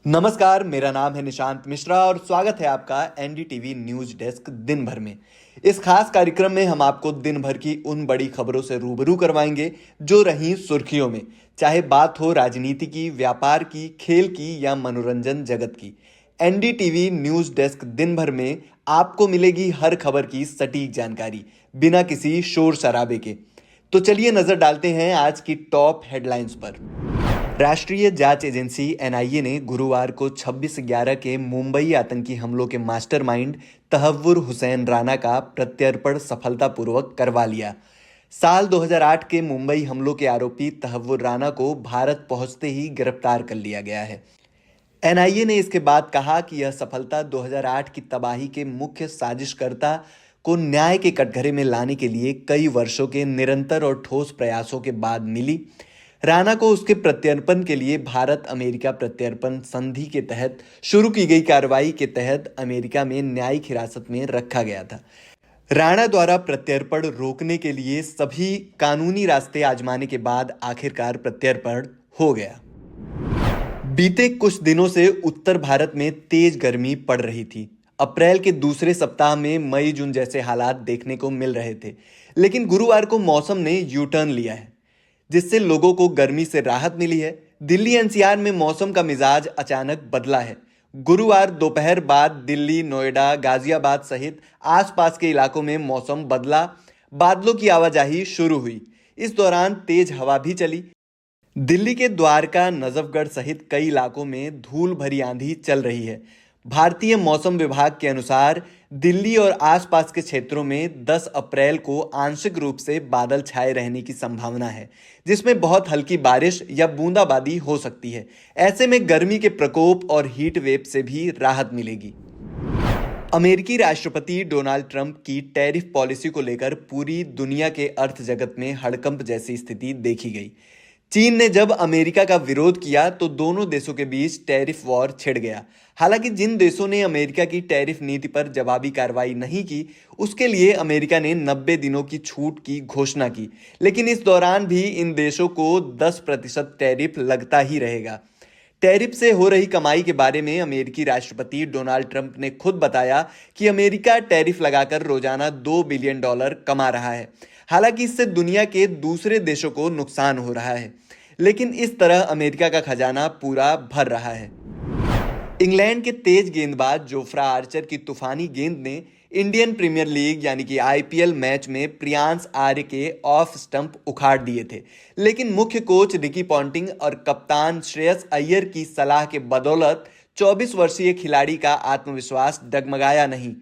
नमस्कार, मेरा नाम है निशांत मिश्रा और स्वागत है आपका एनडीटीवी न्यूज डेस्क दिन भर में। इस खास कार्यक्रम में हम आपको दिन भर की उन बड़ी खबरों से रूबरू करवाएंगे जो रहीं सुर्खियों में, चाहे बात हो राजनीति की, व्यापार की, खेल की या मनोरंजन जगत की। एनडीटीवी न्यूज डेस्क दिन भर में आपको मिलेगी हर खबर की सटीक जानकारी, बिना किसी शोर शराबे के। तो चलिए नजर डालते हैं आज की टॉप हेडलाइंस पर। राष्ट्रीय जांच एजेंसी एनआईए ने गुरुवार को 26/11 के मुंबई आतंकी हमलों के मास्टरमाइंड तहव्वुर हुसैन राना का प्रत्यर्पण सफलतापूर्वक करवा लिया। साल 2008 के मुंबई हमलों के आरोपी तहव्वुर राना को भारत पहुंचते ही गिरफ्तार कर लिया गया है। एनआईए ने इसके बाद कहा कि यह सफलता 2008 की तबाही के मुख्य साजिशकर्ता को न्याय के कटघरे में लाने के लिए कई वर्षों के निरंतर और ठोस प्रयासों के बाद मिली। राणा को उसके प्रत्यर्पण के लिए भारत अमेरिका प्रत्यर्पण संधि के तहत शुरू की गई कार्रवाई के तहत अमेरिका में न्यायिक हिरासत में रखा गया था। राणा द्वारा प्रत्यर्पण रोकने के लिए सभी कानूनी रास्ते आजमाने के बाद आखिरकार प्रत्यर्पण हो गया। बीते कुछ दिनों से उत्तर भारत में तेज गर्मी पड़ रही थी। अप्रैल के दूसरे सप्ताह में मई जून जैसे हालात देखने को मिल रहे थे, लेकिन गुरुवार को मौसम ने यू टर्न लिया है, जिससे लोगों को गर्मी से राहत मिली है। दिल्ली एनसीआर में मौसम का मिजाज अचानक बदला है। गुरुवार दोपहर बाद दिल्ली, नोएडा, गाजियाबाद सहित आसपास के इलाकों में मौसम बदला। बादलों की आवाजाही शुरू हुई। इस दौरान तेज हवा भी चली। दिल्ली के द्वारका, नजफगढ़ सहित कई इलाकों में धूल भरी आंधी चल रही है। भारतीय मौसम विभाग के अनुसार दिल्ली और आसपास के क्षेत्रों में 10 अप्रैल को आंशिक रूप से बादल छाए रहने की संभावना है, जिसमें बहुत हल्की बारिश या बूंदाबांदी हो सकती है। ऐसे में गर्मी के प्रकोप और हीट वेव से भी राहत मिलेगी। अमेरिकी राष्ट्रपति डोनाल्ड ट्रंप की टैरिफ पॉलिसी को लेकर पूरी दुनिया के अर्थ जगत में हड़कंप जैसी स्थिति देखी गई। चीन ने जब अमेरिका का विरोध किया तो दोनों देशों के बीच टैरिफ वॉर छिड़ गया। हालांकि जिन देशों ने अमेरिका की टैरिफ नीति पर जवाबी कार्रवाई नहीं की, उसके लिए अमेरिका ने 90 दिनों की छूट की घोषणा की, लेकिन इस दौरान भी इन देशों को 10% टैरिफ लगता ही रहेगा। टैरिफ से हो रही कमाई के बारे में अमेरिकी राष्ट्रपति डोनाल्ड ट्रंप ने खुद बताया कि अमेरिका टैरिफ लगाकर रोजाना $2 बिलियन कमा रहा है। हालांकि इससे दुनिया के दूसरे देशों को नुकसान हो रहा है, लेकिन इस तरह अमेरिका का खजाना पूरा भर रहा है। इंग्लैंड के तेज गेंदबाज जोफ्रा आर्चर की तूफानी गेंद ने इंडियन प्रीमियर लीग यानी कि आईपीएल मैच में प्रियांश आर्य के ऑफ स्टंप उखाड़ दिए थे, लेकिन मुख्य कोच रिकी पॉन्टिंग और कप्तान श्रेयस अय्यर की सलाह के बदौलत 24 वर्षीय खिलाड़ी का आत्मविश्वास डगमगाया नहीं।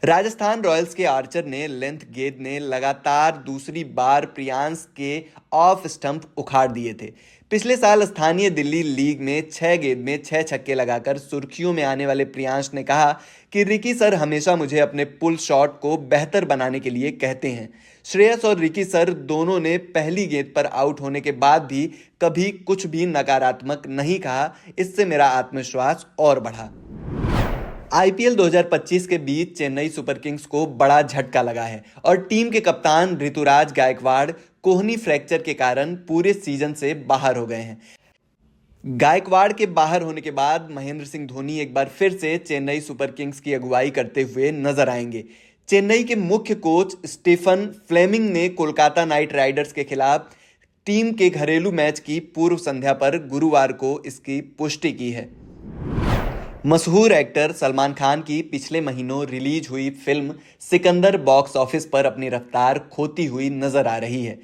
राजस्थान रॉयल्स के आर्चर ने लेंथ गेंद ने लगातार दूसरी बार प्रियांश के ऑफ स्टंप उखाड़ दिए थे। पिछले साल स्थानीय दिल्ली लीग में 6 गेंद में 6 छक्के लगाकर सुर्खियों में आने वाले प्रियांश ने कहा कि रिकी सर हमेशा मुझे अपने पुल शॉट को बेहतर बनाने के लिए कहते हैं। श्रेयस और रिकी सर दोनों ने पहली गेंद पर आउट होने के बाद भी कभी कुछ भी नकारात्मक नहीं कहा। इससे मेरा आत्मविश्वास और बढ़ा। आईपीएल 2025 के बीच चेन्नई सुपर किंग्स को बड़ा झटका लगा है और टीम के कप्तान ऋतुराज गायकवाड़ कोहनी फ्रैक्चर के कारण पूरे सीजन से बाहर हो गए हैं। गायकवाड़ के बाहर होने के बाद महेंद्र सिंह धोनी एक बार फिर से चेन्नई सुपर किंग्स की अगुवाई करते हुए नजर आएंगे। चेन्नई के मुख्य कोच स्टीफन फ्लेमिंग ने कोलकाता नाइट राइडर्स के खिलाफ टीम के घरेलू मैच की पूर्व संध्या पर गुरुवार को इसकी पुष्टि की है। मशहूर एक्टर सलमान खान की पिछले महीनों रिलीज हुई फिल्म सिकंदर बॉक्स ऑफिस पर अपनी रफ्तार खोती हुई नजर आ रही है।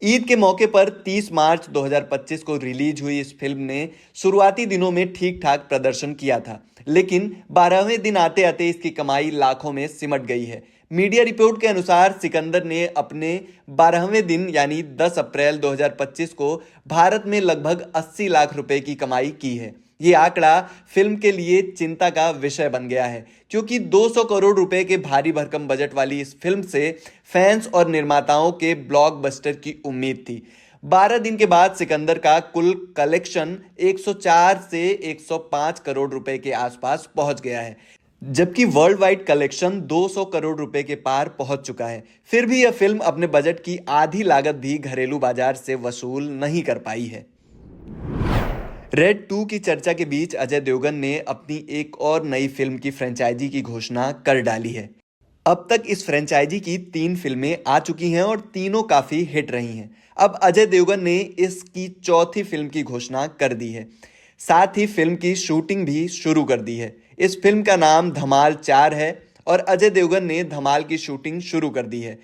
ईद के मौके पर 30 मार्च 2025 को रिलीज हुई इस फिल्म ने शुरुआती दिनों में ठीक ठाक प्रदर्शन किया था, लेकिन 12वें दिन आते आते इसकी कमाई लाखों में सिमट गई है। मीडिया रिपोर्ट के अनुसार सिकंदर ने अपने 12वें दिन यानी 10 अप्रैल 2025 को भारत में लगभग 80 लाख रुपए की कमाई की है। ये आंकड़ा फिल्म के लिए चिंता का विषय बन गया है, क्योंकि 200 करोड़ रुपए के भारी भरकम बजट वाली इस फिल्म से फैंस और निर्माताओं के ब्लॉकबस्टर की उम्मीद थी। 12 दिन के बाद सिकंदर का कुल कलेक्शन 104 से 105 करोड़ रुपए के आसपास पहुंच गया है, जबकि वर्ल्ड वाइड कलेक्शन 200 करोड़ रुपए के पार पहुंच चुका है। फिर भी यह फिल्म अपने बजट की आधी लागत भी घरेलू बाजार से वसूल नहीं कर पाई है। रेड 2 की चर्चा के बीच अजय देवगन ने अपनी एक और नई फिल्म की फ्रेंचाइजी की घोषणा कर डाली है। अब तक इस फ्रेंचाइजी की 3 फिल्में आ चुकी हैं और तीनों काफी हिट रही हैं। अब अजय देवगन ने इसकी चौथी फिल्म की घोषणा कर दी है। साथ ही फिल्म की शूटिंग भी शुरू कर दी है। इस फिल्म का नाम धमाल 4 है और अजय देवगन ने धमाल की शूटिंग शुरू कर दी है।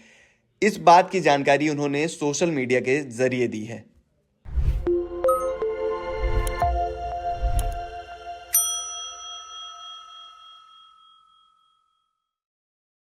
इस बात की जानकारी उन्होंने सोशल मीडिया के जरिए दी है।